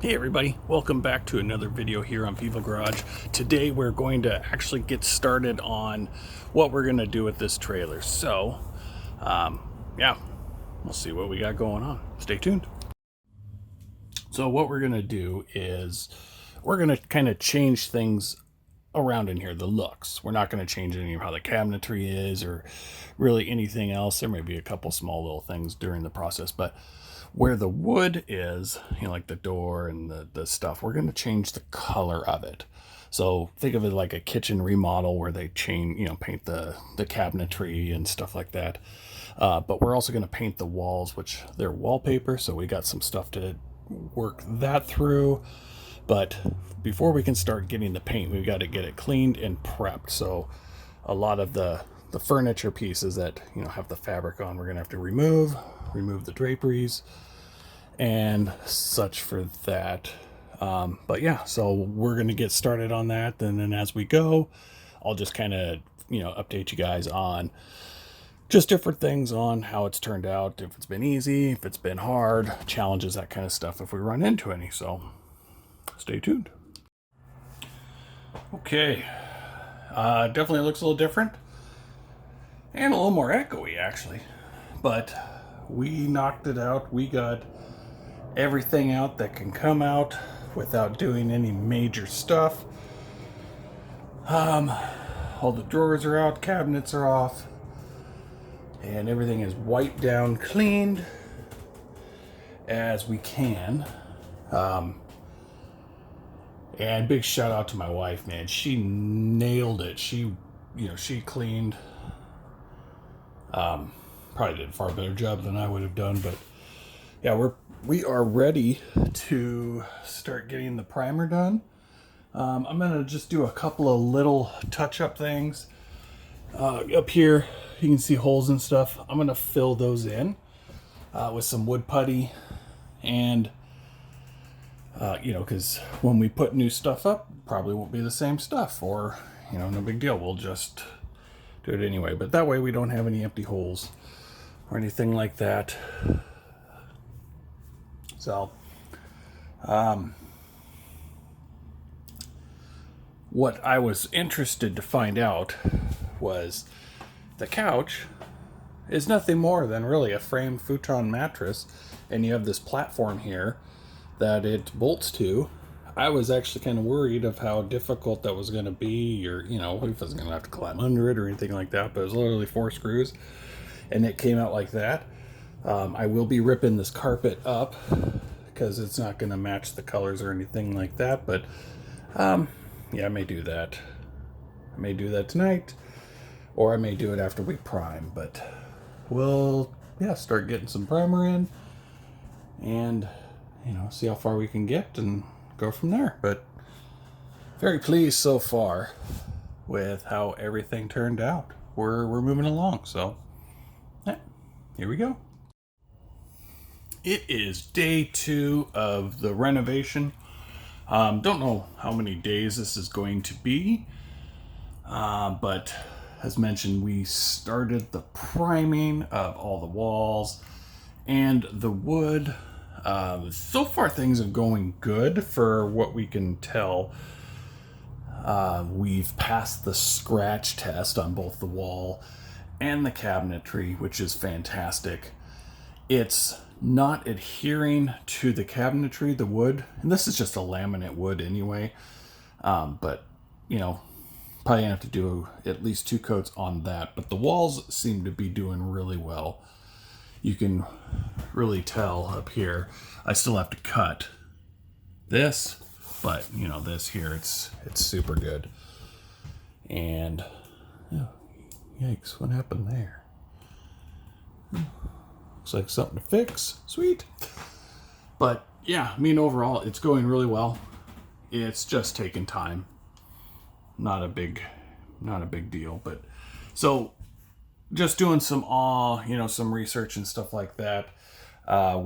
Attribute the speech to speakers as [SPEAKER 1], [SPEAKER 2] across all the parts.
[SPEAKER 1] Hey everybody, welcome back to another video here on Viva Garage. Today we're going to actually get started on what we're going to do with this trailer. So, yeah, we'll see what we got going on. Stay tuned. So what we're going to do is we're going to kind of change things around in here, the looks. We're not going to change any of how the cabinetry is or really anything else. There may be a couple small little things during the process, but where the wood is, like the door and the stuff, we're going to change the color of it. So think of it like a kitchen remodel where they paint the cabinetry and stuff like that. But we're also going to paint the walls, which they're wallpaper. So we got some stuff to work that through. But before we can start getting the paint, we've got to get it cleaned and prepped. So a lot of the furniture pieces that have the fabric on, we're gonna have to remove the draperies and such for that. But yeah, so we're gonna get started on that, and then as we go, I'll just kind of update you guys on just different things on how it's turned out, if it's been easy, if it's been hard, challenges, that kind of stuff, if we run into any. So stay tuned. Okay, definitely looks a little different and a little more echoey actually, but we knocked it out. We got everything out that can come out without doing any major stuff. All the drawers are out, cabinets are off, and everything is wiped down, cleaned as we can. And big shout out to my wife, man. She nailed it. She cleaned. Probably did a far better job than I would have done, but yeah, we are ready to start getting the primer done. I'm gonna just do a couple of little touch-up things. Up here, you can see holes and stuff. I'm gonna fill those in with some wood putty, and because when we put new stuff up, probably won't be the same stuff, or no big deal. We'll just do it anyway. But that way we don't have any empty holes or anything like that. So, what I was interested to find out was the couch is nothing more than really a framed futon mattress, and you have this platform here that it bolts to. I was actually kind of worried of how difficult that was going to be, or if I was going to have to climb under it or anything like that, but it was literally 4 screws and it came out like that. I will be ripping this carpet up because it's not going to match the colors or anything like that, but yeah, I may do that. I may do that tonight, or I may do it after we prime, but we'll start getting some primer in and see how far we can get and go from there. But very pleased so far with how everything turned out. We're moving along, so yeah, here we go. It is day 2 of the renovation. Don't know how many days this is going to be, but as mentioned, we started the priming of all the walls and the wood. So far things are going good for what we can tell. We've passed the scratch test on both the wall and the cabinetry, which is fantastic. It's not adhering to the cabinetry, the wood, and this is just a laminate wood anyway, but probably have to do at least 2 coats on that. But the walls seem to be doing really well. You can really tell up here. I still have to cut this, but this here, it's super good. And yikes, what happened there? Looks like something to fix. Sweet. But yeah, overall it's going really well. It's just taking time. Not a big deal, but so just doing some some research and stuff like that. A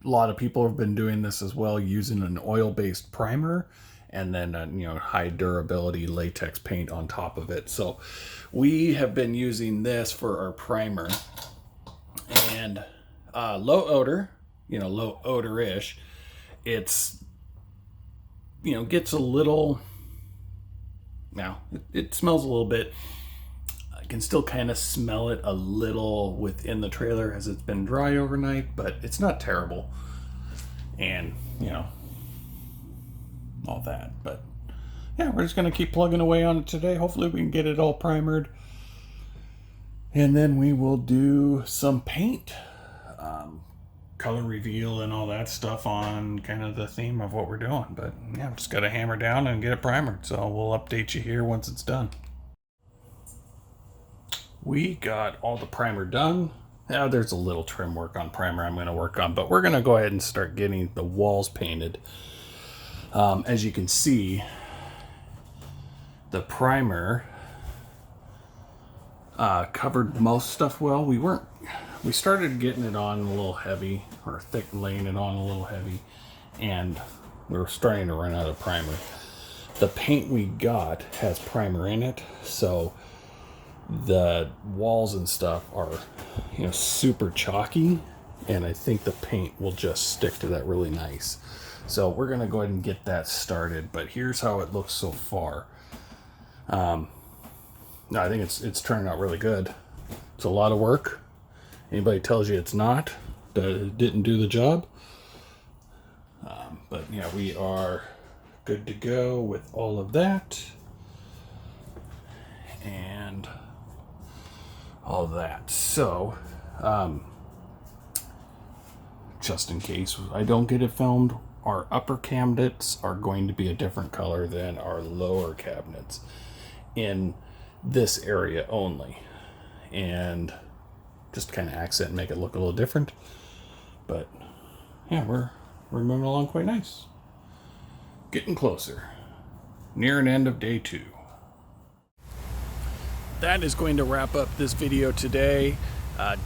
[SPEAKER 1] lot of people have been doing this as well, using an oil-based primer and then high durability latex paint on top of it. So we have been using this for our primer, and low odor, low odor-ish. it's, you know, gets a little, now it smells a little bit. I can still kind of smell it a little within the trailer as it's been dry overnight, but it's not terrible. And, you know, all that. But yeah, we're just going to keep plugging away on it today. Hopefully we can get it all primered. And then we will do some paint, color reveal and all that stuff on kind of the theme of what we're doing. But yeah, just got to hammer down and get it primered. So we'll update you here once it's done. We got all the primer done. Now there's a little trim work on primer I'm going to work on, but we're going to go ahead and start getting the walls painted. As you can see, the primer covered most stuff well. We started getting it on a little heavy, or laying it on a little heavy, and we were starting to run out of primer. The paint we got has primer in it, so the walls and stuff are, you know, super chalky, and I think the paint will just stick to that really nice. So we're gonna go ahead and get that started, but here's how it looks so far. No, I think it's turning out really good. It's a lot of work. Anybody tells you it's not, that it didn't do the job. But yeah, we are good to go with all of that. And all that. So, just in case I don't get it filmed, our upper cabinets are going to be a different color than our lower cabinets in this area only. And just kind of accent and make it look a little different. But yeah, we're moving along quite nice. Getting closer. Near an end of day 2. That is going to wrap up this video today.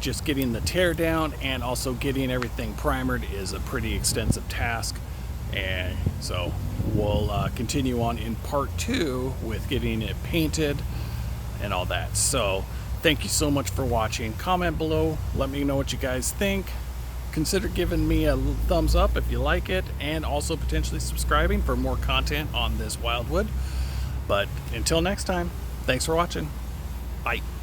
[SPEAKER 1] Just getting the tear down and also getting everything primered is a pretty extensive task. And so we'll continue on in part 2 with getting it painted and all that. So thank you so much for watching. Comment below, let me know what you guys think. Consider giving me a thumbs up if you like it, and also potentially subscribing for more content on this Wildwood. But until next time, thanks for watching. Bye.